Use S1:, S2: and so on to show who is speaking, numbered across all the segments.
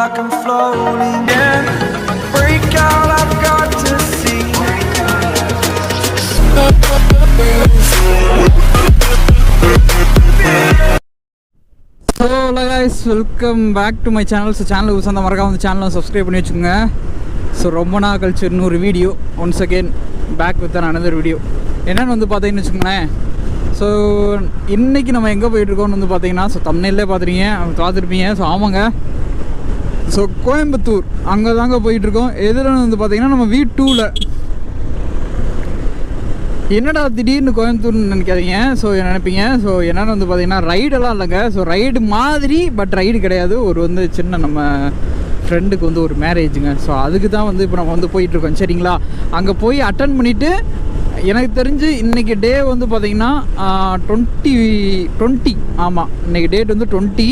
S1: like I'm floating. Yeah, break out, I've got to see.
S2: So guys, welcome back to my channel. So channel usanda maraka வந்து channel subscribe பண்ணி வெச்சுங்க. So ரொம்ப நாள் கழிச்சு இன்னொரு video once again back with another video. என்னன்னு வந்து பாத்தீங்கன்னு வெச்சுங்களேன். So இன்றைக்கி நம்ம எங்கே போயிட்டுருக்கோம்னு வந்து பார்த்தீங்கன்னா, ஸோ தம்ப்நெயிலே பார்த்துருப்பீங்க. ஸோ ஆமாங்க, ஸோ கோயம்புத்தூர் அங்கே தாங்க போயிட்டுருக்கோம். எதில் வந்து பார்த்தீங்கன்னா நம்ம V2ல். என்னடா திடீர்னு கோயம்புத்தூர்னு நினைக்காதீங்க. ஸோ நினைப்பீங்க. ஸோ என்னென்னு வந்து பார்த்தீங்கன்னா ரைடெல்லாம் இல்லைங்க. ஸோ ரைடு மாதிரி பட் ரைடு கிடையாது. ஒரு வந்து சின்ன நம்ம ஃப்ரெண்டுக்கு வந்து ஒரு மேரேஜுங்க. ஸோ அதுக்கு தான் வந்து இப்போ நம்ம வந்து போயிட்டுருக்கோம். சரிங்களா, அங்கே போய் அட்டன் பண்ணிவிட்டு எனக்கு தெரிஞ்சு இன்றைக்கி டே வந்து பார்த்திங்கன்னா 20 ஆமாம், இன்றைக்கி டேட் வந்து 20,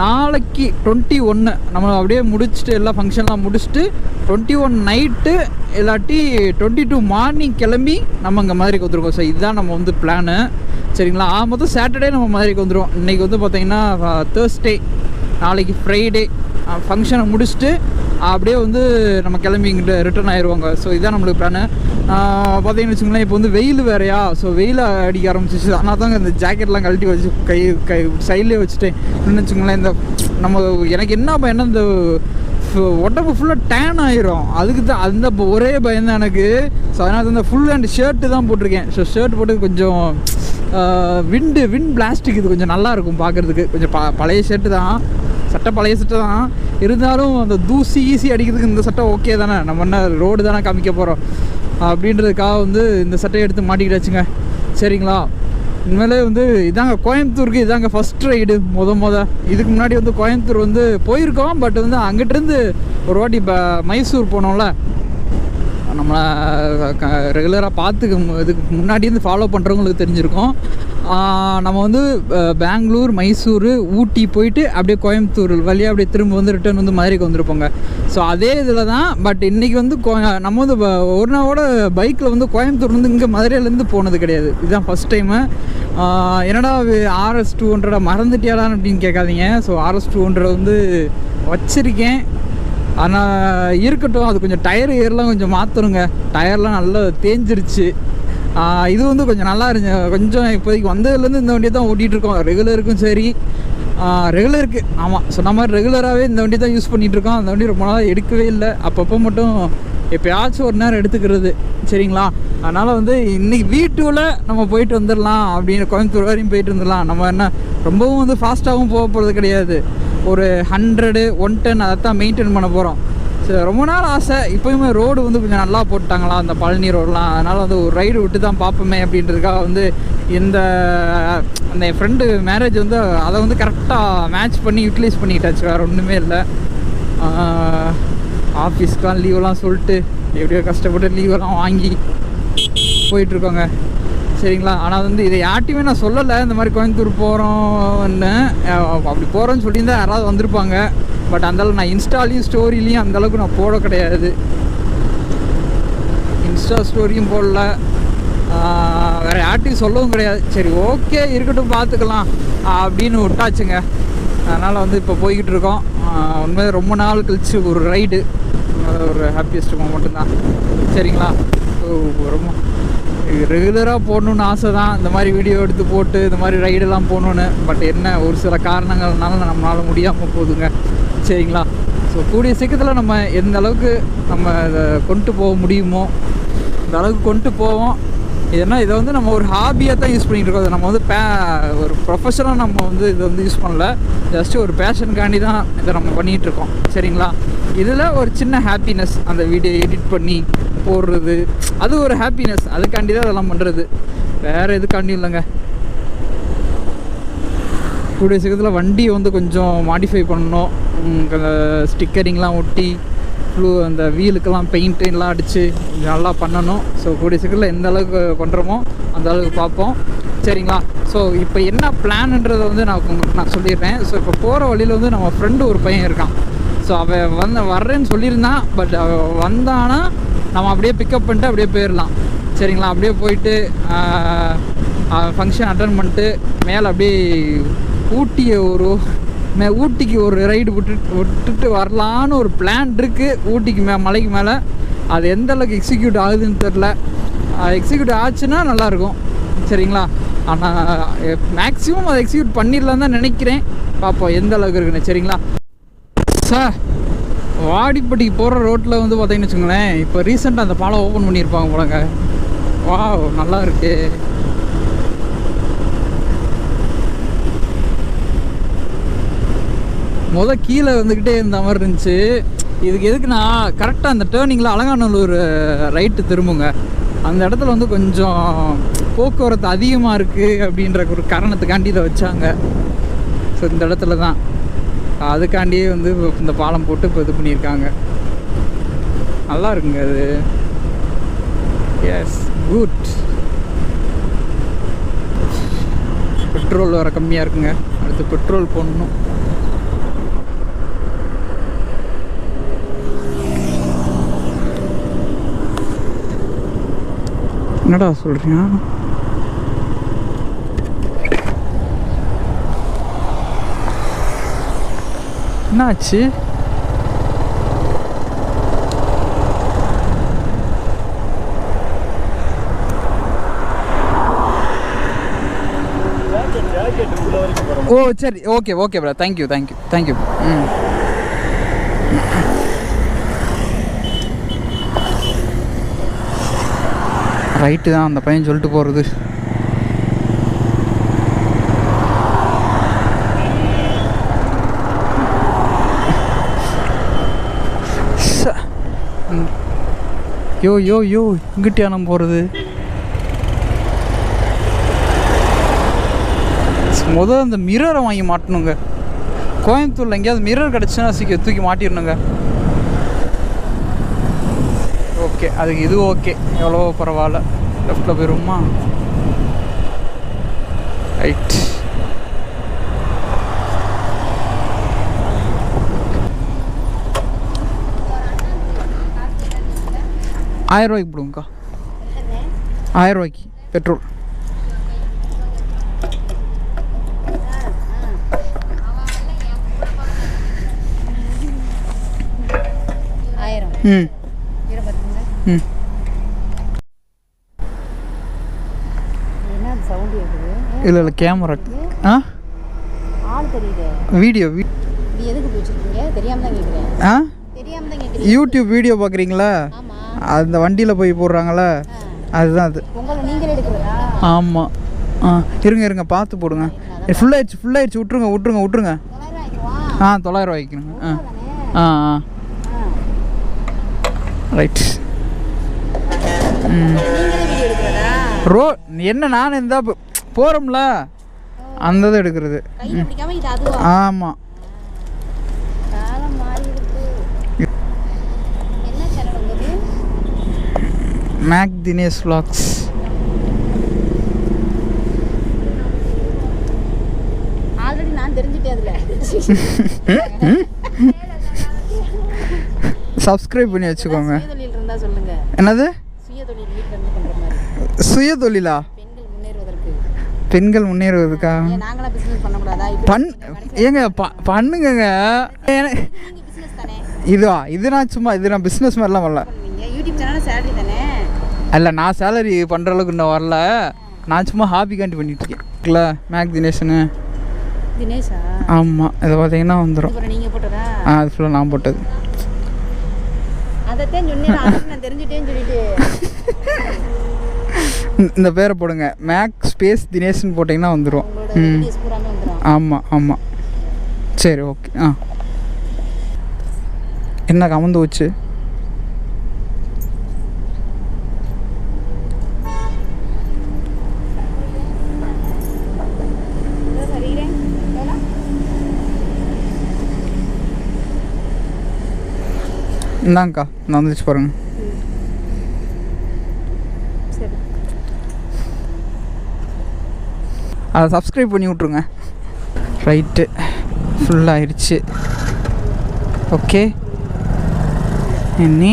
S2: நாளைக்கு 21 நம்ம அப்படியே முடிச்சுட்டு எல்லா ஃபங்க்ஷன்லாம் முடிச்சுட்டு 21 நைட்டு இல்லாட்டி 22 மார்னிங் கிளம்பி நம்ம இங்கே மதுரைக்கு வந்துருக்கோம். ஸோ இதுதான் நம்ம வந்து பிளானு. சரிங்களா, மொத்தம் சாட்டர்டே நம்ம மதுரைக்கு வந்துடுவோம். இன்றைக்கி வந்து பார்த்திங்கன்னா தேர்ஸ்டே, நாளைக்கு ஃப்ரைடே ஃபங்க்ஷனை முடிச்சுட்டு அப்படியே வந்து நம்ம கிளம்பி இங்கிட்ட ரிட்டர்ன் ஆயிடுவாங்க. ஸோ இதுதான் நம்மளுக்கு பிளானு. பார்த்தீங்கன்னு வச்சுங்களேன், இப்போ வந்து வெயில் வேறையா, ஸோ வெயில் அடிக்க ஆரம்பிச்சிச்சு. ஆனால் தாங்க இந்த ஜாக்கெட்லாம் கழட்டி வச்சு கை சைட்லேயே வச்சுட்டேன் வச்சுங்களேன். இந்த நம்ம எனக்கு என்ன பயம், இந்த உடம்பு ஃபுல்லாக டேன் ஆயிரும். அதுக்கு தான் அந்த ஒரே பயம் தான் எனக்கு. ஸோ அதனால் இந்த ஃபுல் ஹேண்ட் ஷர்ட்டு தான் போட்டிருக்கேன். ஸோ ஷர்ட் போட்டு கொஞ்சம் விண்ட் பிளாஸ்டிக் இது கொஞ்சம் நல்லாயிருக்கும் பார்க்குறதுக்கு. கொஞ்சம் பழைய ஷர்ட்டு தான், சட்டை பழைய சட்டை தான் இருந்தாலும் அந்த தூசி ஈஸி அடிக்கிறதுக்கு இந்த சட்டை ஓகே தானே, நம்ம என்ன ரோடு தானே காமிக்க போகிறோம் அப்படின்றதுக்காக வந்து இந்த சட்டையை எடுத்து மாட்டிக்கிட்டாச்சுங்க. சரிங்களா, இனிமேலே வந்து இதாங்க கோயம்புத்தூருக்கு இதாங்க ஃபஸ்ட் ரைடு. இதுக்கு முன்னாடி வந்து கோயம்புத்தூர் வந்து போயிருக்கோம். பட் வந்து அங்கிட்டிருந்து ஒரு வாட்டி மைசூர் போனோம்ல, நம்மளை ரெகுலராக இதுக்கு முன்னாடி வந்து ஃபாலோ பண்ணுறவங்களுக்கு தெரிஞ்சிருக்கோம். நம்ம வந்து பெங்களூர், மைசூர், ஊட்டி போயிட்டு அப்படியே கோயம்புத்தூர் வழியாக அப்படியே திரும்ப வந்து ரிட்டர்ன் வந்து மதுரைக்கு வந்துருப்போங்க. ஸோ அதே இதில் தான். பட் இன்றைக்கி வந்து நம்ம வந்து ஒரு நாளோட பைக்கில் வந்து கோயம்புத்தூர் வந்து இங்கே மதுரையிலேருந்து போனது கிடையாது. இதுதான் ஃபஸ்ட் டைமு. என்னடா RS 200 மறந்துட்டியாடான்னு அப்படின்னு கேட்காதீங்க. ஸோ RS 200 வந்து வச்சுருக்கேன், ஆனால் இருக்கட்டும். அது கொஞ்சம் டயர் ஏர்லாம் கொஞ்சம் மாற்றணுங்க. டயர்லாம் நல்லா தேஞ்சிருச்சு. இது வந்து கொஞ்சம் நல்லா இருந்துச்சு. கொஞ்சம் இப்போதைக்கு வந்ததுலேருந்து இந்த வண்டியை தான் ஓட்டிகிட்ருக்கோம். ரெகுலருக்கும் சரி, ரெகுலருக்கு ஆமாம் சொன்ன மாதிரி ரெகுலராகவே இந்த வண்டி தான் யூஸ் பண்ணிகிட்ருக்கோம். அந்த வண்டி ரொம்ப நாளாக எடுக்கவே இல்லை. அப்பப்போ மட்டும் எப்போயாச்சும் ஒரு நேரம் எடுத்துக்கிறது. சரிங்களா, அதனால் வந்து இன்றைக்கி V2ல் நம்ம போயிட்டு வந்துடலாம் அப்படின்னு, கோயம்புத்தூர் வரையும் போயிட்டு வந்துடலாம். நம்ம என்ன ரொம்பவும் வந்து ஃபாஸ்ட்டாகவும் போக போகிறது கிடையாது. ஒரு 100, 110 அதைத்தான் மெயின்டைன் பண்ண போகிறோம். ஸோ ரொம்ப நாள் ஆசை. இப்போயுமே ரோடு வந்து கொஞ்சம் நல்லா போட்டாங்களா அந்த பழனி ரோடெலாம். அதனால் வந்து ஒரு ரைடு விட்டு தான் பார்ப்போமே அப்படின்றதுக்காக வந்து அந்த ஃப்ரெண்டு மேரேஜ் வந்து அதை வந்து கரெக்டாக மேட்ச் பண்ணி யூட்டிலைஸ் பண்ணிக்கிட்டாச்சு. வேறு ஒன்றுமே இல்லை. ஆஃபீஸ்க்கெலாம் லீவெல்லாம் சொல்லிட்டு எப்படியோ கஷ்டப்பட்டு லீவெல்லாம் வாங்கி போயிட்டுருக்கோங்க. சரிங்களா, ஆனால் வந்து இதை யார்ட்டையுமே நான் சொல்லலை, இந்த மாதிரி கோயம்புத்தூர் போகிறோன்னு. அப்படி போகிறோன்னு சொல்லியிருந்தால் யாராவது வந்திருப்பாங்க. பட் அந்தளவுக்கு நான் இன்ஸ்டாலையும் ஸ்டோரிலையும் அந்தளவுக்கு நான் போட கிடையாது. இன்ஸ்டா ஸ்டோரியும் போடல, வேறு யார்ட்டையும் சொல்லவும் கிடையாது. சரி ஓகே இருக்கட்டும் பார்த்துக்கலாம் அப்படின்னு விட்டாச்சுங்க. அதனால் வந்து இப்போ போய்கிட்டு இருக்கோம். உண்மையாக ரொம்ப நாள் கழிச்சு ஒரு ரைடு, ஒரு ஹாப்பியஸ்ட் மூமெண்ட்டு தான். சரிங்களா, ரொம்ப ரெகுலராக போடணுன்னு ஆசை தான், இந்த மாதிரி வீடியோ எடுத்து போட்டு இந்த மாதிரி ரைடெல்லாம் போகணுன்னு. பட் என்ன ஒரு சில காரணங்கள்னால நம்மளால் முடியாமல் போகுதுங்க. சரிங்களா, ஸோ கூடிய சீக்கிரத்தில் நம்ம எந்த அளவுக்கு நம்ம இதை கொண்டு போக முடியுமோ இந்த அளவுக்கு கொண்டு போவோம். ஏன்னா இதை வந்து நம்ம ஒரு ஹாபியாக தான் யூஸ் பண்ணிகிட்டு இருக்கோம். நம்ம வந்து ஒரு ப்ரொஃபஷனாக நம்ம வந்து இதை வந்து யூஸ் பண்ணல, ஜஸ்ட்டு ஒரு பேஷனுக்காண்டி தான் இதை நம்ம பண்ணிகிட்ருக்கோம். சரிங்களா, இதில் ஒரு சின்ன ஹாப்பினஸ், அந்த வீடியோ எடிட் பண்ணி போடுறது அது ஒரு ஹாப்பினஸ். அதுக்காண்டி தான் அதெல்லாம் பண்ணுறது, வேறு எதுக்காண்டி இல்லைங்க. கூடிய சீக்கிரத்தில் வண்டியை வந்து கொஞ்சம் மாடிஃபை பண்ணணும். ஸ்டிக்கரிங்லாம் ஒட்டி அந்த வீலுக்கெல்லாம் பெயிண்ட்டு எல்லாம் அடித்து நல்லா பண்ணணும். ஸோ கூடிய சீக்கிரத்தில் எந்த அளவுக்கு பண்ணுறோமோ அந்த அளவுக்கு பார்ப்போம். சரிங்களா, ஸோ இப்போ என்ன பிளான்ன்றதை வந்து நான் சொல்லிடுறேன். ஸோ இப்போ போகிற வழியில் வந்து நம்ம ஃப்ரெண்டு ஒரு பையன் இருக்கான். ஸோ அவன் வர்றேன்னு சொல்லியிருந்தான். பட் வந்தானா நம்ம அப்படியே பிக்கப் பண்ணிட்டு அப்படியே போயிடலாம். சரிங்களா, அப்படியே போயிட்டு ஃபங்க்ஷன் அட்டன் பண்ணிட்டு மேலே அப்படியே ஊட்டியை ஊட்டிக்கு ஒரு ரைடு விட்டுட்டு வரலான்னு ஒரு பிளான் இருக்குது. ஊட்டிக்கு மலைக்கு மேலே அது எந்த அளவுக்கு எக்ஸிக்யூட் ஆகுதுன்னு தெரில. எக்ஸிக்யூட் ஆச்சுன்னா நல்லாயிருக்கும் சரிங்களா. ஆனால் மேக்ஸிமம் அதை எக்ஸிக்யூட் பண்ணிடலாம் தான் நினைக்கிறேன். பார்ப்போம் எந்த அளவுக்கு இருக்குன்னு சரிங்களா. சார் வாடிப்பட்டிக்கு போகிற ரோட்டில் வந்து பார்த்தீங்கன்னு வச்சுங்களேன், இப்போ ரீசெண்டாக அந்த பாலம் ஓப்பன் பண்ணியிருப்பாங்க போலங்க. வாவ் நல்லா இருக்கு. கீழே வந்துக்கிட்டே இருந்த மாதிரி இருந்துச்சு. இதுக்கு எதுக்குன்னா கரெக்டாக அந்த டேர்னிங்கில் அலங்காநல்லூர் ரைட்டு திரும்புங்க. அந்த இடத்துல வந்து கொஞ்சம் போக்குவரத்து அதிகமாக இருக்குது அப்படின்ற ஒரு காரணத்துக்காண்டி இதை வச்சாங்க. ஸோ இந்த இடத்துல தான் அதுக்காண்டியே வந்து இந்த பாலம் போட்டு இப்போ இது பண்ணியிருக்காங்க. நல்லா இருக்குங்க அது. Yes good. பெட்ரோல் வர கம்மியாக இருக்குங்க. அடுத்து பெட்ரோல் போடணும். என்னடா சொல்கிறீங்க? என்னாச்சு? ஓ சரி okay okay bro. Thank you thank you thank you. Right தான் அந்த பையன் சொல்லிட்டு போகிறது. யோ யோ யோ இங்கிட்டியா நம்ம போகிறது? அந்த மிரரை வாங்கி மாட்டணுங்க. கோயம்புத்தூரில் எங்கேயாவது மிரர் கிடச்சுன்னா சீக்கிரம் தூக்கி மாட்டிடணுங்க. ஓகே அதுக்கு இது ஓகே எவ்வளோ பரவாயில்ல. லெஃப்டில் போயிருமா? ரைட். ₹1000 போடுங்கக்கா. ₹1000 பெட்ரோல். ம் ம். இல்லை இல்லை கேமரா. ஆ வீடியோ யூடியூப் வீடியோ பார்க்குறீங்களா? அந்த வண்டியில் போய் போடுறாங்களா அதுதான் அது. ஆமாம். இருங்க இருங்க பார்த்து போடுங்க. ஃபுல்லாகிடுச்சு விட்ருங்க. ₹900 வைக்கணுங்க. ரைட். என்ன நான் இருந்தா போகிறோம்ல அந்த இதை எடுக்கிறது. ஆமாம். Make Dinesh vlogs.
S3: ஆல்ரெடி நான் தெரிஞ்சிட்டேன் அதுல.
S2: சப்ஸ்கிரைப் பண்ணி வச்சுக்கோங்க.
S3: சுயதொழில் இருந்தா சொல்லுங்க.
S2: என்னது?
S3: சுயதொழில் வீட்ல இருந்து பண்ற மாதிரி.
S2: சுயதொழிலா? பெண்கள் முன்னேறுவதற்கா?
S3: நாங்களா பிசினஸ் பண்ண கூடாதா?
S2: ஏங்க பண்ணுங்கங்க. இது நான் சும்மா நான் பிஸ்னஸ் மாதிரிலாம் வரல.
S3: யூடியூப் சேனல் சேலரி தானே?
S2: அல்ல நான் சேலரி பண்ணுற அளவுக்கு இன்னும் வரல. நான் சும்மா ஹாபிக்காண்டி பண்ணிட்டு இருக்கேன்ல. மேக் தினேஷா? ஆமாம். இதை பார்த்தீங்கன்னா வந்துடும்.
S3: நீங்கள் போட்டதா?
S2: அது ஃபுல்லாக நான் போட்டது.
S3: அதைத்தான் சொன்னேன் நான் தெரிஞ்சுட்டேன்னு சொல்லிட்டு.
S2: இந்த பேரை போடுங்க, மேக் ஸ்பேஸ் தினேஷ்னு போட்டிங்கன்னா வந்துடும். ஆமாம். சரி ஓகே. என்ன கமந்து வச்சு இந்தாங்கக்கா நான் வந்துச்சு பாருங்க. அதை சப்ஸ்கிரைப் பண்ணி விட்ருங்க. ரைட்டு ஃபுல்லாகிடுச்சு. ஓகே இனி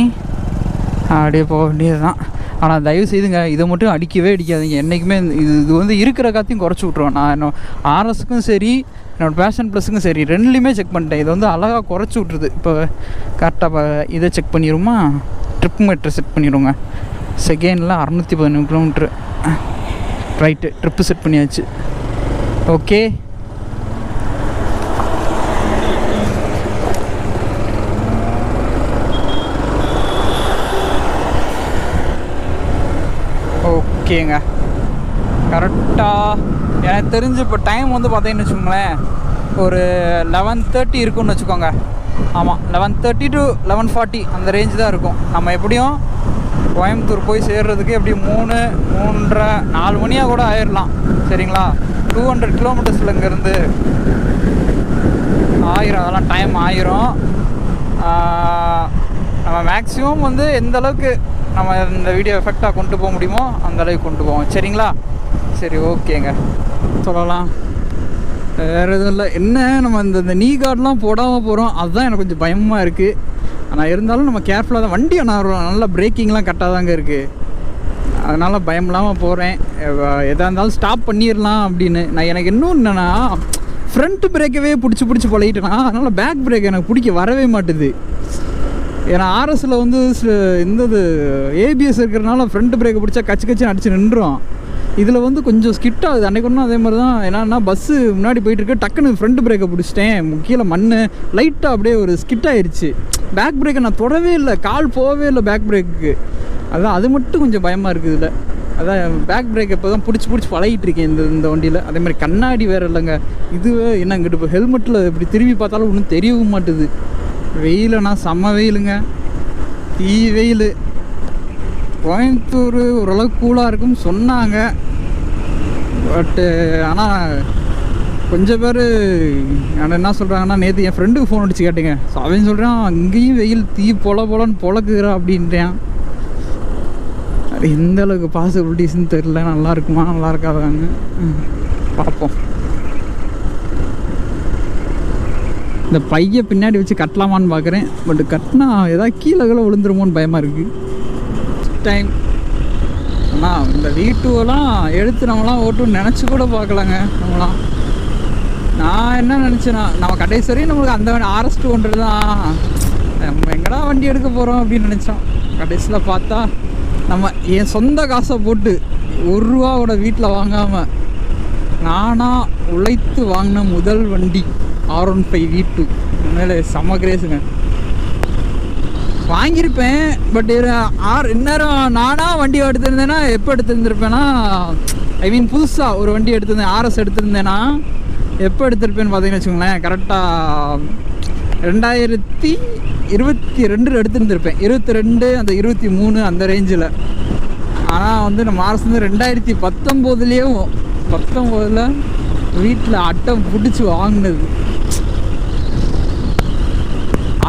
S2: அப்படியே போக வேண்டியது தான். ஆனால் தயவு செய்துங்க இதை மட்டும் அடிக்கவே அடிக்காதீங்க என்றைக்குமே. இது வந்து இருக்கிற காத்தையும் குறைச்சி விட்ருவேன். நான் என்ன ஆர்எஸ்க்கும் சரி என்னோடய பேஷன் ப்ளஸுக்கும் சரி ரெண்டுலேயுமே செக் பண்ணிட்டேன். இது வந்து அழகாக குறைச்சி விட்ருது. இப்போ கரெக்டாக இதை செக் பண்ணிடுமா, ட்ரிப் மீட்டர் செட் பண்ணிடுவோங்க. செகண்டில் 613 கிலோமீட்ரு. ரைட்டு, ட்ரிப்பு செட் பண்ணியாச்சு. ஓகே, ஓகேங்க. கரெக்டாக எனக்கு தெரிஞ்சு இப்போ டைம் வந்து பார்த்தீங்கன்னு வச்சுக்கோங்களேன், ஒரு 11:30 இருக்குன்னு வச்சுக்கோங்க. ஆமாம், 11:30 to 11:40 அந்த ரேஞ்சு தான் இருக்கும். நம்ம எப்படியும் கோயம்புத்தூர் போய் சேர்றதுக்கு எப்படியும் 3, 3:30, 4 மணியாக கூட ஆயிடலாம். சரிங்களா? 200 கிலோமீட்டர்ஸில் இங்கேருந்து ஆயிரம், அதெல்லாம் டைம் ஆயிரும். நம்ம மேக்ஸிமம் வந்து எந்த அளவுக்கு நம்ம இந்த வீடியோ எஃபெக்டாக கொண்டு போக முடியுமோ அந்த அளவுக்கு கொண்டு போவோம். சரிங்களா? சரி, ஓகேங்க. சொல்லலாம் வேறு எதுவும் இல்லை. என்ன, நம்ம இந்த நீ கார்டெலாம் போடாமல் போகிறோம், அதுதான் எனக்கு கொஞ்சம் பயமாக இருக்குது. ஆனால் இருந்தாலும் நம்ம கேர்ஃபுல்லாக தான் வண்டி. ஆனால் நல்லா பிரேக்கிங்லாம் கரெக்டாக தாங்க இருக்குது. அதனால் பயம் இல்லாமல் போகிறேன். எதாக இருந்தாலும் ஸ்டாப் பண்ணிடலாம் அப்படின்னு. எனக்கு இன்னும் என்னென்னா, ஃப்ரண்ட் பிரேக்கவே பிடிச்சி பழகிட்டேன்னா, அதனால் பேக் பிரேக் எனக்கு பிடிக்க வரவே மாட்டுது. ஏன்னா ஆர்எஸில் வந்து இந்த ஏபிஎஸ் இருக்கிறதுனால ஃப்ரண்ட் பிரேக்கை பிடிச்சா கச்சு அடிச்சு நின்றுடும். இதில் வந்து கொஞ்சம் ஸ்கிட் ஆகுது. அன்றைக்கு ஒன்றும் அதே மாதிரி தான். என்னன்னா பஸ்ஸு முன்னாடி போயிட்டுருக்கு, டக்குன்னு ஃப்ரண்ட் பிரேக்கை பிடிச்சிட்டேன். கீழே மண் லைட்டாக அப்படியே ஒரு ஸ்கிட் ஆகிடுச்சு. பேக் பிரேக்கை நான் தொடவே இல்லை, கால் போகவே இல்லை பேக் பிரேக்கு. அதான் அது மட்டும் கொஞ்சம் பயமாக இருக்குது இதில். அதான் பேக் பிரேக் இப்போ தான் பிடிச்சி பழகிட்டுருக்கேன் இந்த வண்டியில். அதே மாதிரி கண்ணாடி வேறு இல்லைங்க. இதுவே என்ன இங்கிட்டு இப்போ ஹெல்மெட்டில் இப்படி திரும்பி பார்த்தாலும் ஒன்றும் தெரியவும் மாட்டுது. வெயிலண்ணா செம்ம வெயிலுங்க, தீ வெயில். கோயம்புத்தூர் ஓரளவுக்கு கூலாக இருக்குன்னு சொன்னாங்க. பட்டு ஆனால் கொஞ்சம் பேர் என்ன சொல்கிறாங்கன்னா, நேற்று என் ஃப்ரெண்டுக்கு ஃபோன் அடிச்சு கேட்டேங்க. ஸோ அவன் சொல்கிறான் அங்கேயும் வெயில் தீ போலன்னு பொழக்குறா அப்படின்றான். அது எந்த அளவுக்கு பாசிபிலிட்டிஸ்ன்னு தெரில. நல்லா இருக்குமா நல்லா இருக்காதான்னு பார்ப்போம். இந்த பையை பின்னாடி வச்சு கட்டலாமான்னு பார்க்குறேன். பட் கட்டினா ஏதாவது கீழே விழுந்துருமோன்னு பயமாக இருக்குது. டைம் ஆனால் இந்த வீட்டுவெல்லாம் எடுத்து நம்மளாம் ஓட்டுன்னு நினச்சி கூட பார்க்கலாங்க. நம்மளாம் நான் என்ன நினச்சேன்னா, நம்ம கடைசி நம்மளுக்கு அந்த ஆர்எஸ் 200 தான், நம்ம எங்கடா வண்டி எடுக்க போகிறோம் அப்படின்னு நினச்சோம். கடைசியில் பார்த்தா நம்ம என் சொந்த காசை போட்டு 1 ரூபாவோட வீட்டில் வாங்காமல் நானாக உழைத்து வாங்கின முதல் வண்டி R15 V2. உண்மையிலே செம்ம கிரேஸுங்க. வாங்கியிருப்பேன். பட் இந்நேரம் நானாக வண்டி எடுத்திருந்தேன்னா எப்போ எடுத்திருந்திருப்பேன்னா, ஐ மீன் புதுசாக ஒரு வண்டி எடுத்திருந்தேன், ஆர்எஸ் எடுத்திருந்தேன்னா எப்போ எடுத்திருப்பேன்னு பார்த்தீங்கன்னு வச்சுக்கோங்களேன், கரெக்டாக 2022 எடுத்திருந்திருப்பேன். 22 அந்த 23 அந்த ரேஞ்சில். ஆனால் வந்து நம்ம ஆர்எஸ் வந்து 2019 வீட்டில் அட்டம் பிடிச்சி வாங்கினது.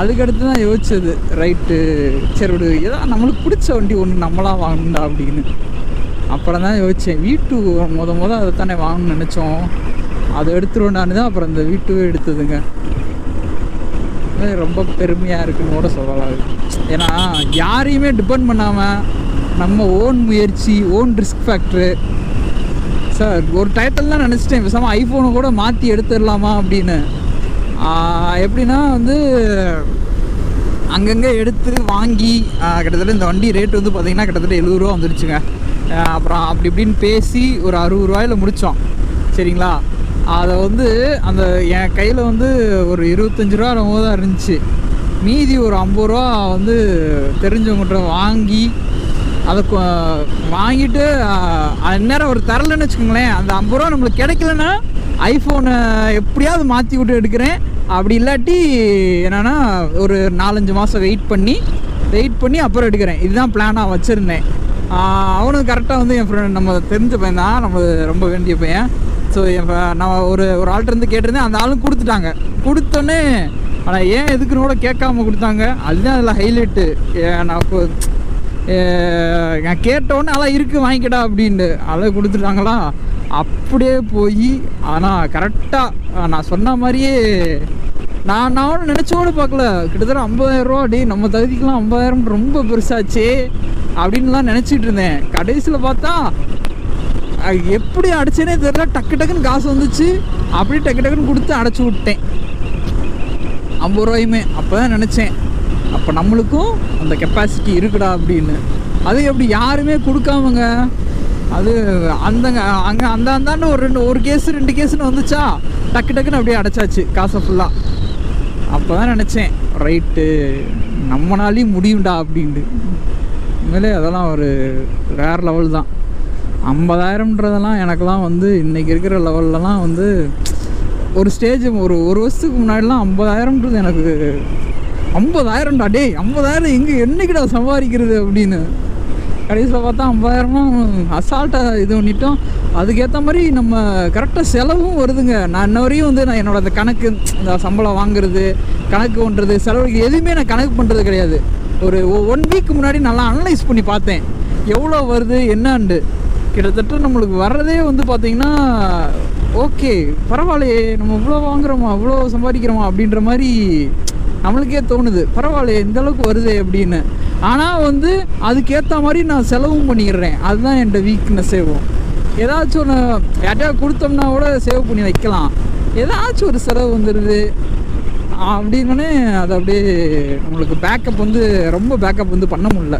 S2: அதுக்கடுத்து தான் யோசிச்சது, ரைட்டு சரி விடு, ஏதாவது நம்மளுக்கு பிடிச்ச வண்டி ஒன்று நம்மளாம் வாங்கணுண்டா அப்படின்னு. அப்புறம் தான் யோசித்தேன், வீட்டு முத அதை தானே வாங்கணும்னு நினச்சோம், அதை எடுத்துருவோண்டான்னு தான் அப்புறம் இந்த வீட்டுவே எடுத்ததுங்க. ரொம்ப பெருமையாக இருக்குன்னு கூட சொல்லலாம். ஏன்னா யாரையுமே டிபெண்ட் பண்ணாமல் நம்ம ஓன் முயற்சி, ஓன் ரிஸ்க் ஃபேக்டரு. சார் ஒரு டைட்டில்லாம் நினச்சிட்டேன், பேசாமல் ஐஃபோனை கூட மாற்றி எடுத்துடலாமா அப்படின்னு. எப்படின்னா வந்து அங்கங்கே எடுத்து வாங்கி கிட்டத்தட்ட இந்த வண்டி ரேட்டு வந்து பார்த்திங்கன்னா கிட்டத்தட்ட 70 ரூபா வந்துருச்சுங்க. அப்புறம் அப்படி இப்படின்னு பேசி ஒரு 60 ரூபாயில் முடித்தோம். சரிங்களா? அதை வந்து அந்த என் கையில் வந்து ஒரு 25 ரூபா ரொம்ப தான் இருந்துச்சு. மீதி ஒரு 50 ரூபா வந்து தெரிஞ்சவங்ககிட்ட வாங்கி அதை வாங்கிட்டு அந்நேரம் ஒரு தரலன்னு வச்சுக்கோங்களேன். அந்த 50 ரூபா நம்மளுக்கு கிடைக்கலன்னா ஐஃபோனை எப்படியாவது மாற்றி விட்டு எடுக்கிறேன். அப்படி இல்லாட்டி என்னென்னா ஒரு 4-5 மாதம் வெயிட் பண்ணி அப்புறம் எடுக்கிறேன். இதுதான் பிளானாக வச்சுருந்தேன். அவனுக்கு கரெக்டாக வந்து என் ஃப்ரெண்ட் நம்ம தெரிஞ்ச பையன் தான், நம்ம ரொம்ப வேண்டிய பையன். ஸோ நான் ஒரு ஆள்கிட்ட இருந்து கேட்டிருந்தேன், அந்த ஆளும் கொடுத்தோன்னே ஆனால் ஏன் எதுக்குன்னு கூட கேட்காம கொடுத்தாங்க. அதுதான் அதில் ஹைலைட்டு. நான் கேட்டோன்னே அதெல்லாம் இருக்குது வாங்கிக்கடா அப்படின்ட்டு அதை கொடுத்துட்டாங்களா. அப்படியே போய் ஆனால் கரெக்டாக நான் சொன்ன மாதிரியே நான் நினச்சோடு பார்க்கல. கிட்டத்தட்ட 50,000 ரூபா. நம்ம தகுதிக்கெலாம் 50,000 ரொம்ப பெருசாச்சே அப்படின்லாம் நினச்சிட்டு இருந்தேன். கடைசியில் பார்த்தா எப்படி அடைச்சேனே தெரியல, டக்கு டக்குன்னு காசு வந்துச்சு. அப்படியே டக்கு டக்குன்னு கொடுத்து அடைச்சி விட்டேன் 50 ரூபாயுமே. அப்போ தான் நினச்சேன், அப்போ நம்மளுக்கும் அந்த கெப்பாசிட்டி இருக்குடா அப்படின்னு. அது எப்படி யாருமே கொடுக்காமங்க, அது அங்கே அந்தாண்டு ஒரு கேஸ் 2 கேஸுன்னு வந்துச்சா, டக்கு டக்குன்னு அப்படியே அடைச்சாச்சு காசை ஃபுல்லாக. அப்போ தான் நினச்சேன், ரைட்டு நம்மளாலையும் முடியும்டா அப்படின்ட்டு. உண்மையிலே அதெல்லாம் ஒரு வேறு லெவல் தான். 50,000ன்றதெல்லாம் எனக்கெல்லாம் வந்து இன்றைக்கி இருக்கிற லெவல்லலாம் வந்து ஒரு ஸ்டேஜ் ஒரு வருஷத்துக்கு முன்னாடிலாம் 50,000ன்றது எனக்கு 50,000டா டே 50,000 எங்கே என்னைக்கிடா சம்பாதிக்கிறது அப்படின்னு. கடைசியில் பார்த்தா 50,000 அசால்ட்டாக இது பண்ணிட்டோம். அதுக்கேற்ற மாதிரி நம்ம கரெக்டாக செலவும் வருதுங்க. நான் இன்ன வரையும் வந்து நான் என்னோட அந்த கணக்கு, இந்த சம்பளம் வாங்குறது, கணக்கு பண்ணுறது, செலவுக்கு எதுவுமே நான் கணக்கு பண்ணுறது கிடையாது. ஒரு 1 வீக் முன்னாடி நல்லா அனலைஸ் பண்ணி பார்த்தேன் எவ்வளோ வருது என்னான்னு. கிட்டத்தட்ட நம்மளுக்கு வர்றதே வந்து பார்த்திங்கன்னா ஓகே பரவாயில்லையே, நம்ம இவ்வளோ வாங்குகிறோமா, இவ்வளோ சம்பாதிக்கிறோமா அப்படின்ற மாதிரி நம்மளுக்கே தோணுது. பரவாயில்லையே இந்தளவுக்கு வருது அப்படின்னு. ஆனால் வந்து அதுக்கேற்ற மாதிரி நான் செலவும் பண்ணிடுறேன். அதுதான் என்னோட வீக்னஸ்ஸேவும். ஏதாச்சும் ஒன்று யார்ட்டையா கொடுத்தோம்னா கூட சேவ் பண்ணி வைக்கலாம், ஏதாச்சும் ஒரு செலவு வந்துடுது அப்படின்னே அது அப்படியே நம்மளுக்கு பேக்கப் வந்து ரொம்ப பேக்கப் வந்து பண்ண முடியல.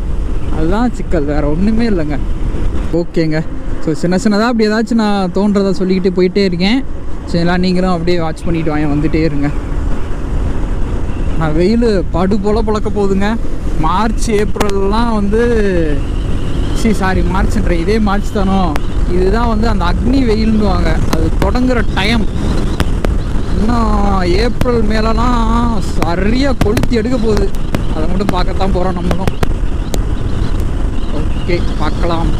S2: அதுதான் சிக்கல், வேறு ஒன்றுமே இல்லைங்க. ஓகேங்க. ஸோ சின்னதாக அப்படி ஏதாச்சும் நான் தோன்றதை சொல்லிக்கிட்டு போயிட்டே இருக்கேன். சரிங்களா, நீங்களும் அப்படியே வாட்ச் பண்ணிவிட்டு வாங்க, வந்துகிட்டே இருங்க. நான் வெயில் படு போல் பழக்க போகுதுங்க. மார்ச் ஏப்ரல்லாம் வந்து மார்ச்ன்ற இதே மார்ச் தானோ, இதுதான் வந்து அந்த அக்னி வெயில்னுவாங்க, அது தொடங்குகிற டைம். இன்னும் ஏப்ரல் மேலெலாம் சரியாக கொளுத்தி எடுக்க போகுது. அதை மட்டும் பார்க்கத்தான் போகிறோம் நம்மளும். ஓகே, பார்க்கலாம்.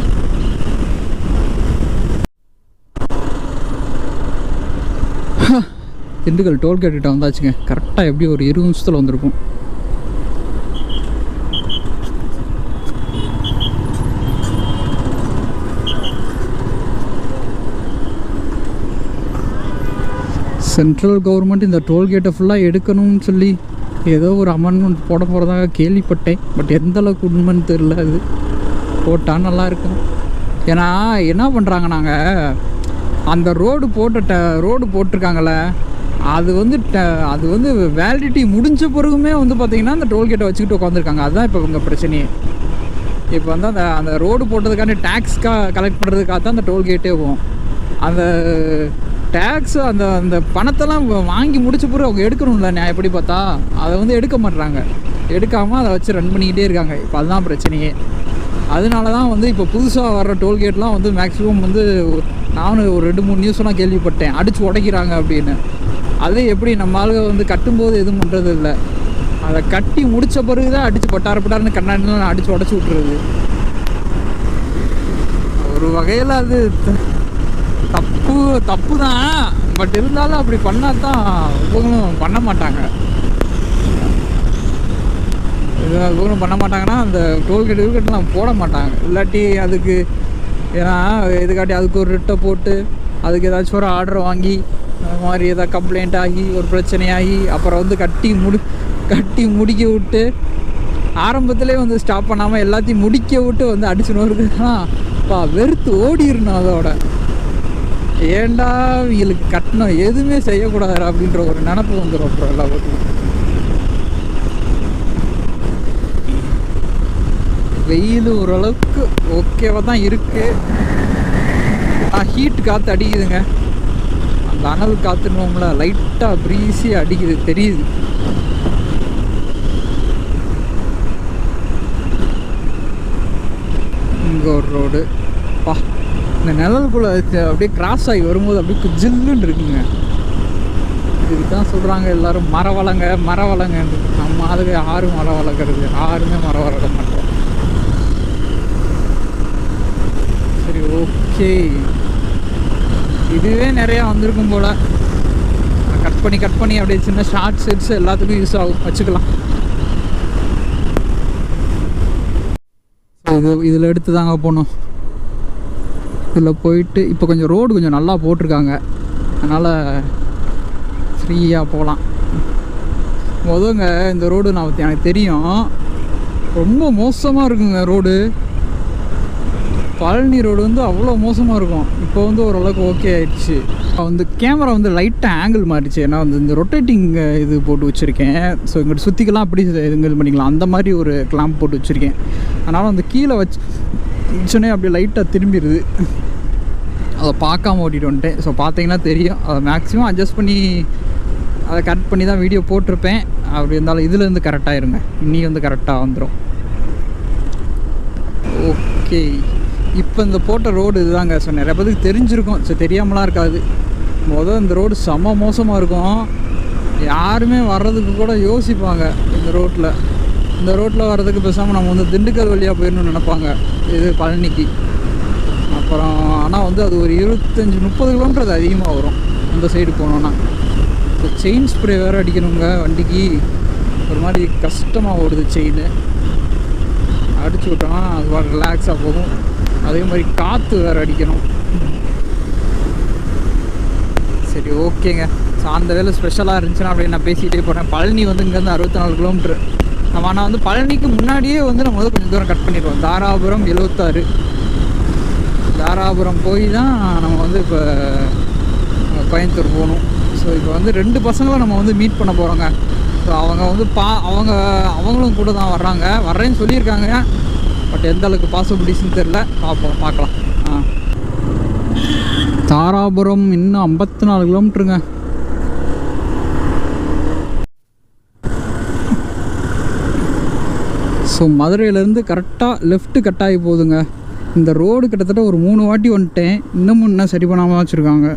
S2: திண்டுக்கல் டோல்கேட்டுகிட்ட வந்தாச்சுங்க. கரெக்டாக எப்படி ஒரு 20 நிமிஷத்தில் வந்திருக்கும். சென்ட்ரல் கவர்மெண்ட் இந்த டோல்கேட்டை ஃபுல்லாக எடுக்கணும்னு சொல்லி ஏதோ ஒரு அமெண்ட்மெண்ட் போட போகிறதாக கேள்விப்பட்டேன். பட் எந்த அளவுக்கு உண்மைன்னு தெரில. அது போட்டால் நல்லாயிருக்கும். ஏன்னா என்ன பண்ணுறாங்க, நாங்கள் அந்த ரோடு போட்டிருக்காங்களே, அது வந்து வேலிடிட்டி முடிஞ்ச பிறகுமே வந்து பார்த்திங்கன்னா அந்த டோல்கேட்டை வச்சுக்கிட்டு உட்காந்துருக்காங்க. அதுதான் இப்போ உங்கள் பிரச்சனையே. இப்போ வந்து அந்த ரோடு போட்டதுக்காண்டி டேக்ஸ்க்காக கலெக்ட் பண்ணுறதுக்காக தான் அந்த டோல்கேட்டே போகும். அந்த டேக்ஸு அந்த பணத்தெல்லாம் வாங்கி முடிச்ச பிறகு அவங்க எடுக்கணும்ல, நான் எப்படி பார்த்தா அதை வந்து எடுக்க மாட்டுறாங்க. எடுக்காமல் அதை வச்சு ரன் பண்ணிக்கிட்டே இருக்காங்க. இப்போ அதுதான் பிரச்சனையே. அதனால தான் வந்து இப்போ புதுசாக வர்ற டோல்கேட்லாம் வந்து மேக்ஸிமம் வந்து நானும் ஒரு 2-3 நியூஸ்லாம் கேள்விப்பட்டேன், அடித்து உடைக்கிறாங்க அப்படின்னு. அதே எப்படி நம்ம ஆளுங்க வந்து கட்டும்போது எதுவும் பண்ணுறது இல்லை, அதை கட்டி முடித்த பிறகு தான் அடித்து பட்டாரப்பட்டாருன்னு கண்ணாடிலாம் அடித்து உடச்சி விட்டுருது. ஒரு வகையில் அது தப்பு தான். பட் இருந்தாலும் அப்படி பண்ணால் தான் இவங்களும் பண்ண மாட்டாங்க. இவங்களும் பண்ண மாட்டாங்கன்னா அந்த டோல்கேட்லாம் போட மாட்டாங்க. இல்லாட்டி அதுக்கு ஏன்னா இதுக்காட்டி அதுக்கு ஒரு ரிட்டை போட்டு அதுக்கு ஏதாச்சும் ஒரு ஆர்டர் வாங்கி அது மாதிரி ஏதாவது கம்ப்ளைண்ட் ஆகி ஒரு பிரச்சனையாகி அப்புறம் வந்து கட்டி முடிக்க விட்டு ஆரம்பத்திலே வந்து ஸ்டாப் பண்ணாமல் எல்லாத்தையும் முடிக்க விட்டு வந்து அடிச்சுன்னு வருதுன்னா வெறுத்து ஓடிடணும். அதோட ஏண்டா இவங்களுக்கு கட்டணும், எதுவுமே செய்யக்கூடாது அப்படின்ற ஒரு நினப்பு வந்துடும். அப்புறம் எல்லாத்துக்கும் வெயில் ஓரளவுக்கு ஓகேவாக தான் இருக்குது. ஹீட் காற்று அடிக்குதுங்க. அந்த அனல் காற்றுனோம்ல லைட்டாக ப்ரீஸியாக அடிக்குது, தெரியுது. இங்கே ஒரு ரோடு பா, இந்த நிழலுக்குள்ளே அப்படியே கிராஸ் ஆகி வரும்போது அப்படியே ஜில்லுன்னு இருக்குங்க. இதுக்கு தான் சொல்கிறாங்க எல்லோரும் மரம் வளங்கன்னு. நம்ம ஆளுங்க யாரும் மரம் வளர்க்குறது, யாருமே மரம் வளர்க்க மாட்டோம். சரி, ஓகே, இதுவே நிறையா வந்திருக்கும் போல். கட் பண்ணி அப்படியே சின்ன ஷார்ட் செட்ஸ் எல்லாத்துக்கும் யூஸ் ஆகும், வச்சுக்கலாம். இதில் எடுத்து தாங்க போகணும். இதில் போயிட்டு இப்போ கொஞ்சம் ரோடு கொஞ்சம் நல்லா போட்டிருக்காங்க, அதனால் ஃப்ரீயாக போகலாம். முதங்க இந்த ரோடு எனக்கு தெரியும். ரொம்ப மோசமாக இருக்குங்க ரோடு. பழனி ரோடு வந்து அவ்வளோ மோசமாக இருக்கும். இப்போ வந்து ஓரளவுக்கு ஓகே ஆயிடுச்சு. வந்து கேமரா வந்து லைட்டாக ஆங்கிள் மாறிடுச்சு. ஏன்னா வந்து இந்த ரொட்டேட்டிங் இது போட்டு வச்சுருக்கேன். ஸோ இங்கிட்ட சுற்றிக்கலாம் அப்படி இதுங்கள் பண்ணிக்கலாம். அந்த மாதிரி ஒரு கிளாம்ப் போட்டு வச்சுருக்கேன். அதனால் வந்து கீழே வச்சோன்னே அப்படியே லைட்டாக திரும்பிடுது. அதை பார்க்காம ஓட்டிகிட்டு வந்துட்டேன். ஸோ பார்த்தீங்கன்னா தெரியும். அதை மேக்ஸிமம் அட்ஜஸ்ட் பண்ணி அதை கரெக்ட் பண்ணி தான் வீடியோ போட்டிருப்பேன். அப்படி இருந்தாலும் இதுலேருந்து கரெக்டாக இருங்க. இன்னி வந்து கரெக்டாக வந்துடும். ஓகே, இப்போ இந்த போட்ட ரோடு இதுதாங்க. ஸோ நிறைய பேருக்கு தெரிஞ்சிருக்கும். ஸோ தெரியாமலாம் இருக்காது. இந்த ரோடு செம்ம மோசமாக இருக்கும். யாருமே வர்றதுக்கு கூட யோசிப்பாங்க. இந்த ரோட்டில் வர்றதுக்கு பேசாமல் நம்ம வந்து திண்டுக்கல் வழியாக போயிடணும்னு நினைப்பாங்க, இது பழனிக்கு. அப்புறம் ஆனால் வந்து அது ஒரு 25-30 கிலோமீட்டர் அது அதிகமாக வரும் அந்த சைடு போனோன்னா. இப்போ செயின் ஸ்ப்ரே வேறு அடிக்கணுங்க வண்டிக்கு. ஒரு மாதிரி கஷ்டமாக ஓடுது செயின். அடிச்சு விட்டோம்னா அது ரிலாக்ஸாக போகும். அதே மாதிரி காற்று வேறு அடிக்கணும். சரி, ஓகேங்க. ஸோ அந்த வேலை ஸ்பெஷலாக இருந்துச்சுன்னா அப்படின்னு நான் பேசிகிட்டே போகிறேன். பழனி வந்து இங்கேருந்து 64 கிலோமீட்ரு. நம்ம ஆனால் வந்து பழனிக்கு முன்னாடியே வந்து நம்ம வந்து கொஞ்சம் தூரம் கட் பண்ணிடுவோம். தாராபுரம் 76. தாராபுரம் போய் தான் நம்ம வந்து இப்போ கோயம்புத்தூர் போகணும். ஸோ இப்போ வந்து 2 பசங்களும் நம்ம வந்து மீட் பண்ண போகிறோங்க. ஸோ அவங்க வந்து அவங்களும் கூட தான் வர்றேன்னு சொல்லியிருக்காங்க. பட் எந்த அளவுக்கு பாசிபிலிட்டிஸ்ன்னு தெரில. பார்க்கலாம். தாராபுரம் இன்னும் 54 கிலோமீட்டருங்க. ஸோ மதுரையிலேருந்து கரெக்டாக லெஃப்ட்டு கட் ஆகி போகுதுங்க. இந்த ரோடு கிட்டத்தட்ட ஒரு 3 வாட்டி வந்துட்டேன். இன்னும் சரி பண்ணாமல் வச்சுருக்காங்க.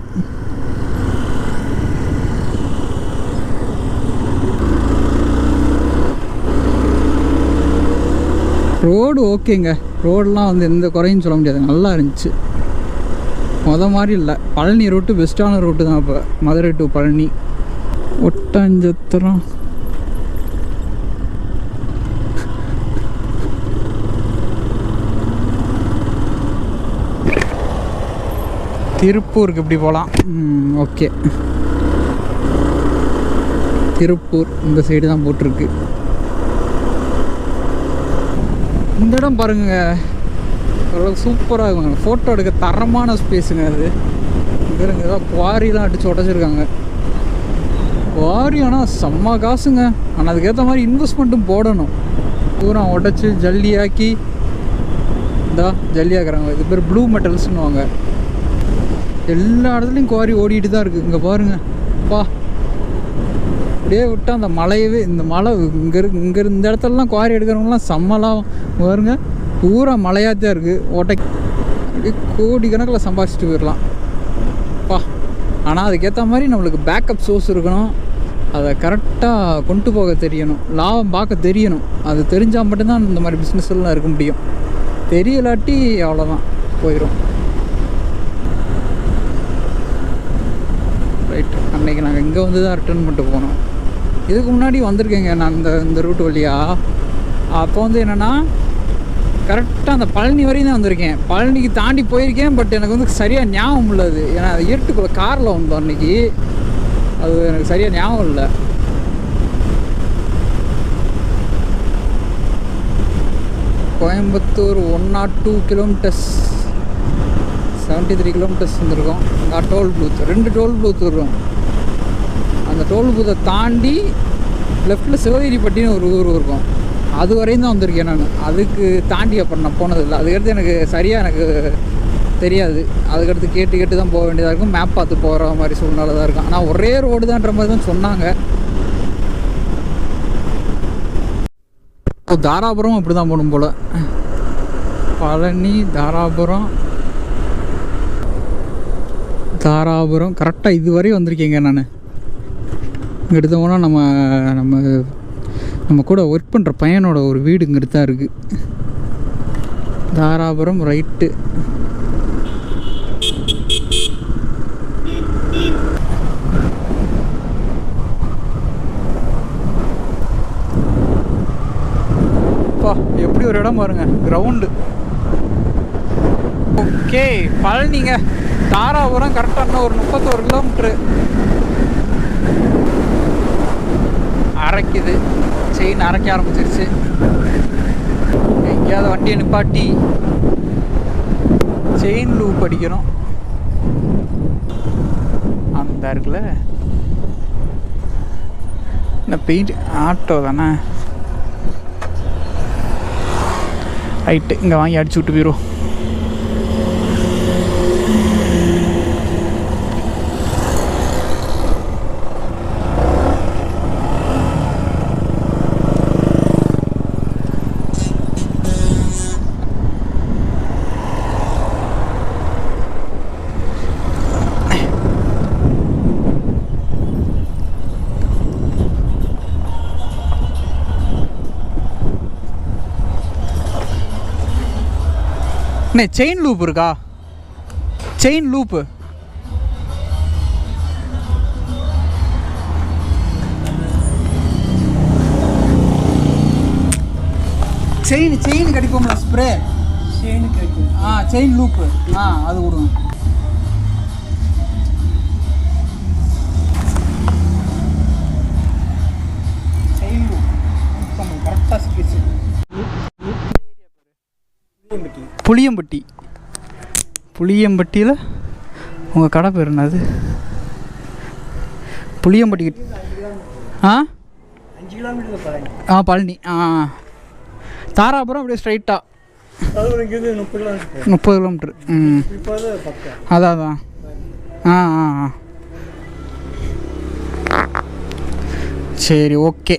S2: ரோடு ஓகேங்க. ரோடெலாம் வந்து எந்த குறையும் சொல்ல முடியாது. நல்லா இருந்துச்சு. மாதிரி இல்லை. பழனி ரோட்டு பெஸ்ட்டான ரோட்டு தான். இப்போ மதுரை டு பழனி. ஒட்டஞ்சத்திரம் திருப்பூருக்கு இப்படி போகலாம். ஓகே, திருப்பூர் இந்த சைடு தான் போட்டிருக்கு. இந்த இடம் பாருங்க, ஓரளவுக்கு சூப்பராக இருக்குங்க. ஃபோட்டோ எடுக்க தரமான ஸ்பேஸுங்க அது. இங்கே ஏதாவது குவாரிலாம் அடித்து உடச்சிருக்காங்க. குவாரி ஆனால் செம்ம காசுங்க. ஆனால் அதுக்கேற்ற மாதிரி இன்வெஸ்ட்மெண்ட்டும் போடணும். பூரா உடச்சி ஜல்லியாக்கி ஜல்லியாக்குறாங்க. இது பேர் ப்ளூ மெட்டல்ஸ்ன்னுவாங்க. எல்லா இடத்துலையும் குவாரி ஓடிட்டு தான் இருக்குது. இங்கே பாருங்கள் பா, அப்படியே விட்டால் அந்த மலையவே, இந்த மலை இங்கே இந்த இடத்துலலாம் குவாரி எடுக்கிறவங்களாம் செம்மலாம் பாருங்க. பூரா மலையாக தான் இருக்குது. அப்படியே கோடிக்கணக்கில் சம்பாதிச்சுட்டு போயிடலாம் பா. ஆனால் அதுக்கேற்ற மாதிரி நம்மளுக்கு பேக்கப் சோர்ஸ் இருக்கணும். அதை கரெக்டாக கொண்டு போக தெரியணும். லாபம் பார்க்க தெரியணும். அது தெரிஞ்சால் மட்டும்தான் இந்த மாதிரி பிஸ்னஸ்லாம் இருக்க முடியும். தெரியலாட்டி அவ்வளோதான், போயிடும். ரைட், அன்றைக்கி நாங்கள் இங்கே வந்து தான் ரிட்டர்ன் பண்ணிட்டு போனோம். இதுக்கு முன்னாடி வந்திருக்கேங்க நான் இந்த ரூட் வழியாக. அப்போ வந்து என்னென்னா கரெக்டாக அந்த பழனி வரையும் தான் வந்திருக்கேன். பழனிக்கு தாண்டி போயிருக்கேன். பட் எனக்கு வந்து சரியாக ஞாபகம் உள்ளது. ஏன்னா அது இருட்டுக்குள்ளே காரில் வந்தோம் அன்றைக்கி. அது எனக்கு சரியாக ஞாபகம் இல்லை. கோயம்புத்தூர் 102 கிலோமீட்டர்ஸ், 73 கிலோமீட்டர்ஸ் வந்துருக்கோம். அங்கே டோல் பூத், 2 டோல் பூத் வரும். அந்த டோல் பூத்தை தாண்டி லெஃப்டில் சிவகிரிப்பட்டின்னு ஒரு ஊர் இருக்கும். அது வரையும் தான் வந்திருக்கேன் நான். அதுக்கு தாண்டி அப்புறம் நான் போனதில்லை. அதுக்கடுத்து எனக்கு சரியாக எனக்கு தெரியாது. அதுக்கடுத்து கேட்டு தான் போக வேண்டியதாக இருக்கும். மேப் பார்த்து போகிற மாதிரி சூழ்நிலை தான் இருக்கும். ஆனால் ஒரே ரோடு தான்ற மாதிரி தான் சொன்னாங்க. தாராபுரம் அப்படி தான் போகணும் போல். பழனி தாராபுரம் கரெக்டாக இது வரையும் வந்திருக்கேங்க நான். இங்கே எடுத்து போனால் நம்ம கூட ஒர்க் பண்ணுற பையனோட ஒரு வீடு இங்கிட்டு தான் இருக்குது. தாராபுரம் ரைட்டு. எப்படி ஒரு இடம் பாருங்க, கிரவுண்டு. ஓகே, பழனிங்க தாராபுரம் கரெக்டாக இன்னும் ஒரு 31 கிலோமீட்ரு. அரைக்குது, செயின் அரைக்க ஆரம்பிச்சிருச்சு. எங்கேயாவது வண்டியை நிப்பாட்டி செயின் லூப் அடிக்கிறோம். அந்த இருக்குல்ல இந்த பெயிண்ட் ஆட்டோ தானே, ரைட்டு. இங்கே வாங்கி அடிச்சு விட்டு போயிடும். அண்ணே செயின் லூப் இருக்கா? செயின் லூப்பு செயின் கடிப்போம்ல ஸ்ப்ரே, செயின் கிடைக்கும். செயின் லூப்பு அது விடுங்க. செயின் லூப் கரெக்டாக ஸ்பேஸ். புளியம்பட்டியில் உங்கள் கடை பேர் என்னது? புளியம்பட்டி
S4: 5 கிலோமீட்டர் பழனி.
S2: பழனி. தாராபுரம் அப்படியே ஸ்ட்ரைட்டாக 30 கிலோமீட்ரு. அதான் சரி, ஓகே.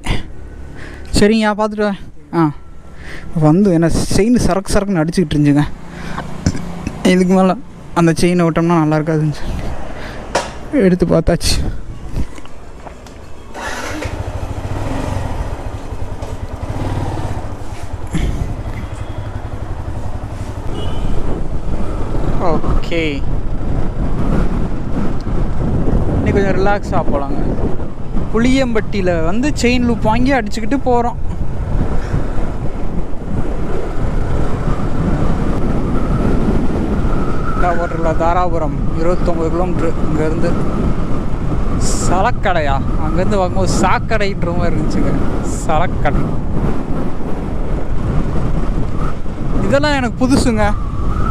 S2: சரிங்க, பார்த்துட்டு வந்து என்ன செயின் சரக்குன்னு அடிச்சுக்கிட்டு இருந்துச்சுங்க. இதுக்கு மேலே அந்த செயினை விட்டோம்னா நல்லா இருக்காதுன்னு சொல்லி எடுத்து பார்த்தாச்சு. ஓகே, இன்னைக்கு கொஞ்சம் ரிலாக்ஸாக போகலாங்க. புளியம்பட்டியில் வந்து செயின் லூப் வாங்கி அடிச்சுக்கிட்டு போகிறோம். ஓட்டரில் தாராபுரம் 29 கிலோமீட்ரு. இங்கேருந்து சலக்கடையா, அங்கேருந்து வாங்கும்போது சாக்கடைன்ற மாதிரி இருந்துச்சுங்க. சலக்கடை இதெல்லாம் எனக்கு புதுசுங்க.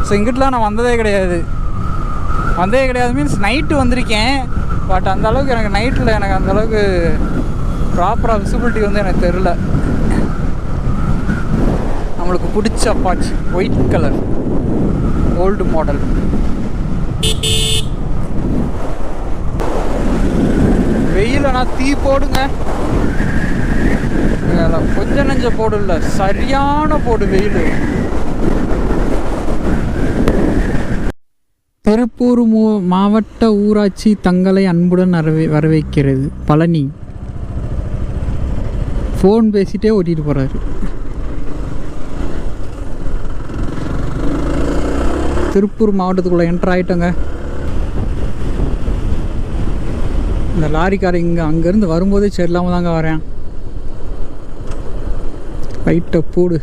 S2: ஸோ இங்கிட்டலாம் நான் வந்ததே கிடையாது மீன்ஸ் நைட்டு வந்திருக்கேன். பட் அந்தளவுக்கு எனக்கு நைட்டில் எனக்கு அந்தளவுக்கு ப்ராப்பராக விசிபிலிட்டி வந்து எனக்கு தெரில. நம்மளுக்கு பிடிச்ச Apache white colour old model. வெயிலனா தீ போடுங்க, கொஞ்சம் நெஞ்ச போடு இல்லை, சரியான போடு வெயில். திருப்பூர் மாவட்ட ஊராட்சி தங்களை அன்புடன் வரவேற்கிறது. பழனி ஃபோன் பேசிட்டே ஓட்டிகிட்டு போகிறாரு. திருப்பூர் மாவட்டத்துக்குள்ளே என்ட்ரு ஆகிட்டோங்க. இந்த லாரிக்கார அங்கேருந்து வரும்போதே சரியில்லாமல் தாங்க வரேன். ரைட்டை போடு.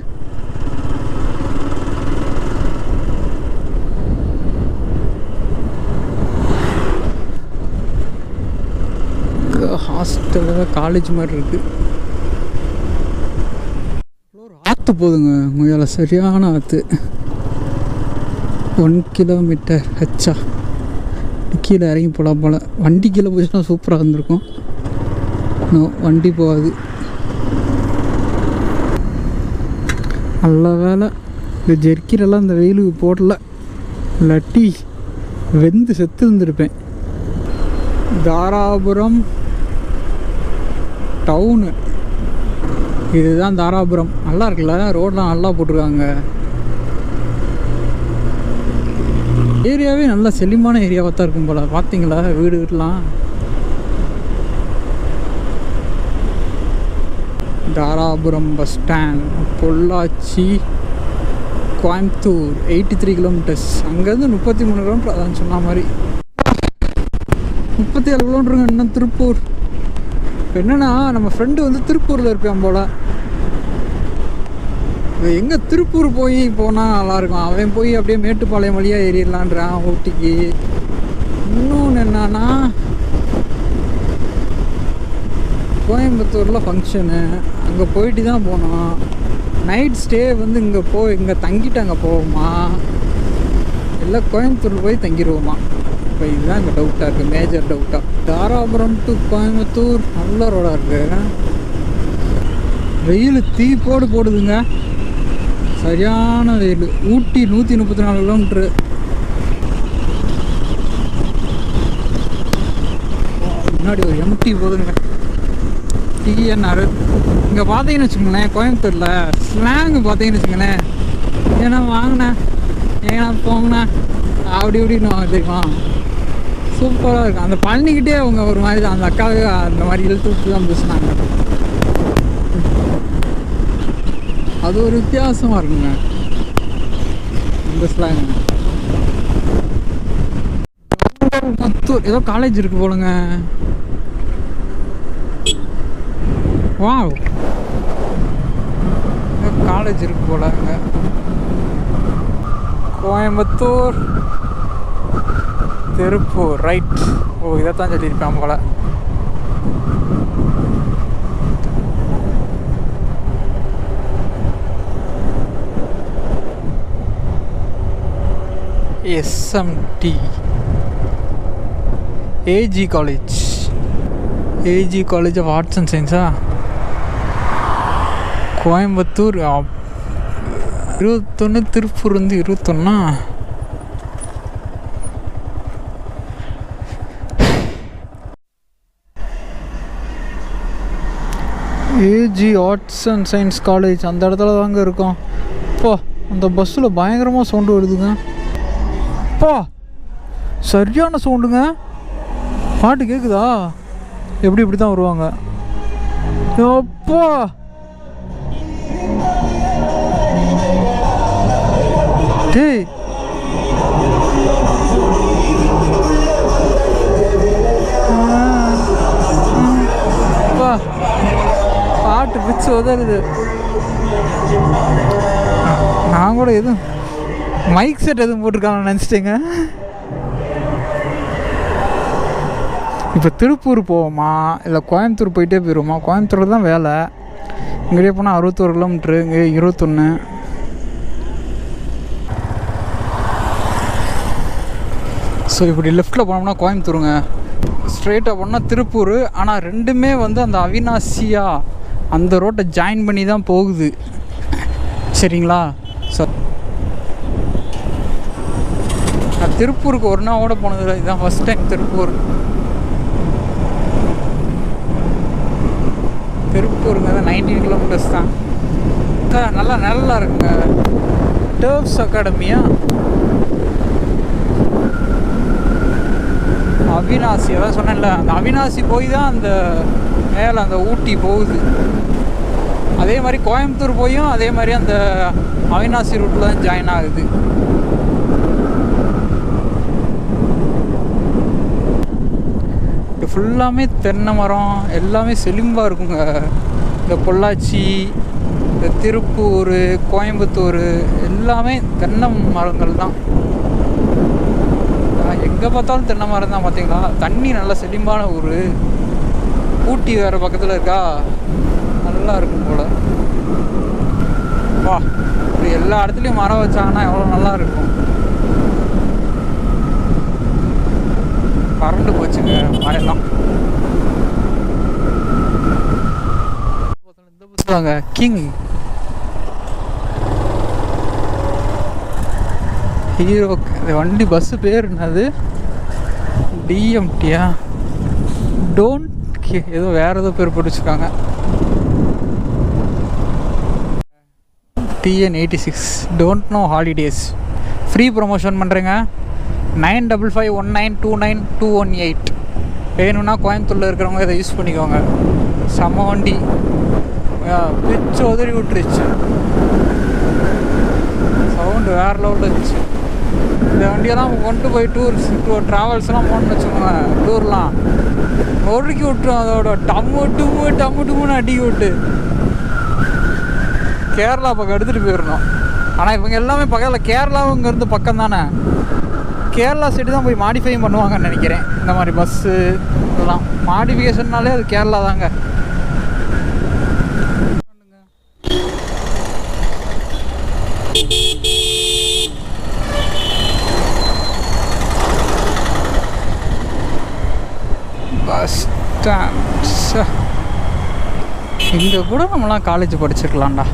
S2: ஹாஸ்டலில் காலேஜ் மாதிரி இருக்குது. ஒரு ஆற்று போதுங்க, முயல சரியான ஆற்று. 1 கிலோமீட்டர் ஹச்சா. கீழே இறங்கி போகலாம் போல். வண்டி கீழே போச்சுன்னா சூப்பராக இருந்திருக்கும். வண்டி போகாது. நல்ல வேலை இந்த ஜெர்க்கிலெல்லாம் இந்த வெயிலுக்கு போடல, இல்லாட்டி வெந்து செத்து இருந்திருப்பேன். தாராபுரம் டவுனு இதுதான். தாராபுரம் நல்லா இருக்குல்ல, ரோடெலாம் நல்லா போட்டிருக்காங்க. ஏரியாவே நல்லா செழிமான ஏரியாவாக தான் இருக்கும் போல். பார்த்தீங்களா வீடு வீடெலாம். Dharapuram bus stand, Pollachi, Coimbatore 83 kilometres. அங்கேருந்து 33 கிலோமீட்டர். அதான் சொன்ன மாதிரி 37 கிலோமீட்டருங்க இன்னும் திருப்பூர். இப்போ என்னென்னா நம்ம ஃப்ரெண்டு வந்து திருப்பூரில் இருப்பான் போல். எங்கே திருப்பூர் போய் போனால் நல்லாயிருக்கும். அவன் போய் அப்படியே மேட்டுப்பாளையம் வழியாக ஏறிடலான்றான் ஊட்டிக்கு. இன்னொன்று என்னன்னா கோயம்புத்தூரில் ஃபங்க்ஷனு, அங்கே போயிட்டு தான் போனோம். நைட் ஸ்டே வந்து இங்கே தங்கிட்டு அங்கே போவோமா இல்லை கோயம்புத்தூர் போய் தங்கிடுவோமா? இப்போ இதுதான் இங்கே டவுட்டாக இருக்குது, மேஜர் டவுட்டாக. தாராபுரம் டு கோயம்புத்தூர் நல்ல ரோடாக இருக்குது. வெயில் தீ போடுதுங்க, சரியான வெயில். ஊட்டி 134 கிலோமீட்ரு. முன்னாடி ஒரு எம்டி போகுதுங்க, டிஎன்ஆர். இங்கே பார்த்தீங்கன்னு வச்சுக்கோங்களேன், கோயம்புத்தூரில் ஸ்லாங்கு பார்த்தீங்கன்னு வச்சுக்கோங்களேன், ஏன்னா வாங்கினே ஏன்னா போங்கண்ணா அப்படி இப்படின்னு தெரியுமா, சூப்பராக இருக்கும். அந்த பழனிக்கிட்டே அவங்க ஒரு மாதிரி தான், அந்த அக்காவே அந்த மாதிரி இழுத்து விட்டு தான் பேசுனாங்க. அது ஒரு வித்தியாசமாக இருக்குங்க இந்த ஸ்லாங். புத்தூர் ஏதோ காலேஜ் இருக்கு போலுங்க. வாவ், காலேஜ் இருக்கு போல அங்கே. கோயம்புத்தூர் திருப்பூர் ரைட். ஓ, இதைத்தான் சொல்லியிருப்பேன் போல. SMT AG college, AG college of arts and சயின்ஸா? கோயம்புத்தூர் 21, திருப்பூர் வந்து 21. AG arts and science college அந்த இடத்துல தாங்க இருக்கும். அப்பா, அந்த பஸ்ஸில் பயங்கரமாக சவுண்டு வருதுங்க. அப்பா, சரியான சவுண்டுங்க. பாட்டு கேட்குதா? இப்படி தான் வருவாங்க. அப்பா, டேய், பாட்டு பிச்சு உதறுது. நான் கூட எதுவும் மைக் செட் எதுவும் போட்டிருக்காங்கன்னு நினச்சிட்டேங்க. இப்போ திருப்பூர் போவோமா இல்லை கோயம்புத்தூர் போயிட்டே போயிடுவோமா? கோயம்புத்தூர் தான் வேலை. இங்கேயே போனால் 61 கிலோமீட்ரு, இங்கே 21. ஸோ இப்படி லெஃப்டில் போனோம்னா கோயம்புத்தூருங்க, ஸ்ட்ரெயிட்டாக போனால் திருப்பூர். ஆனால் ரெண்டுமே வந்து அந்த அவினாசியா அந்த ரோட்டை ஜாயின் பண்ணி தான் போகுது, சரிங்களா? ஸோ நான் திருப்பூருக்கு ஒரு நாள் கூட போனதில்லை, இதுதான் ஃபஸ்ட் டைம் திருப்பூருங்க. தான் 19 கிலோமீட்டர்ஸ் தான். நல்லா இருக்குங்க. டர்ஃப்ஸ் அகாடமியா, அவினாசி, அதான் சொன்னேன்ல, அந்த அவினாசி போய் தான் அந்த மேலே அந்த ஊட்டி போகுது. அதே மாதிரி கோயம்புத்தூர் போயும் அதே மாதிரி அந்த அவினாசி ரூட்டில் தான் ஜாயின் ஆகுது. இது ஃபுல்லாமே தென்னை மரம், எல்லாமே செழிம்பாக இருக்குங்க. இந்த பொள்ளாச்சி, இந்த திருப்பூர், கோயம்புத்தூர் எல்லாமே தென்னை மரங்கள் தான். எங்கே பார்த்தாலும் தென்னை மரம் தான். பார்த்தீங்களா, தண்ணி நல்லா செழிம்பான ஊர். ஊட்டி வேறு பக்கத்தில் இருக்கா, நல்லா இருக்கும் போல். வா, இப்படி எல்லா இடத்துலையும் மரம் வச்சாங்கன்னா எவ்வளோ நல்லா இருக்கும். கரண்டு போச்சுங்க மழையெல்லாம். இந்த பஸ் தாங்க கிங் ஹீரோ. இந்த வண்டி பஸ்ஸு பேர் என்னது? டிஎம்டியா? டோன்ட் ஏதோ வேறு ஏதோ பேர் போட்டுச்சுருக்காங்க. TN86 don't know holidays. Free promotion பண்ணுறேங்க. 9551929218 வேணும்னா கோயம்புத்தூரில் இருக்கிறவங்க இதை யூஸ் பண்ணிக்கோங்க. செம்ம வண்டி, பிச்சு உதறி விட்டுருச்சு. சவுண்டு வேறு லெவலில் இருந்துச்சு. இந்த வண்டியெல்லாம் கொண்டு போய் ட்ராவல்ஸ்லாம் போகணுன்னு வச்சுக்கோங்க, டூர்லாம் ஒருக்கி விட்டுரும். அதோட டம்முன்னு அடிக்கி விட்டு கேரளா பக்கம் எடுத்துகிட்டு போயிடணும். ஆனால் இவங்க எல்லாமே பக்கத்தில், கேரளாவும் இங்கேருந்து பக்கம் தானே, கேரளா சைடு தான் போய் மாடிஃபை பண்ணுவாங்கன்னு நினைக்கிறேன். இந்த மாதிரி பஸ்ஸு இதெல்லாம் மாடிஃபிகேஷன்னாலே அது கேரளா தாங்க. Bus stand. இங்கே கூட நம்மளாம் காலேஜ் படிச்சிருக்கலாம்டா.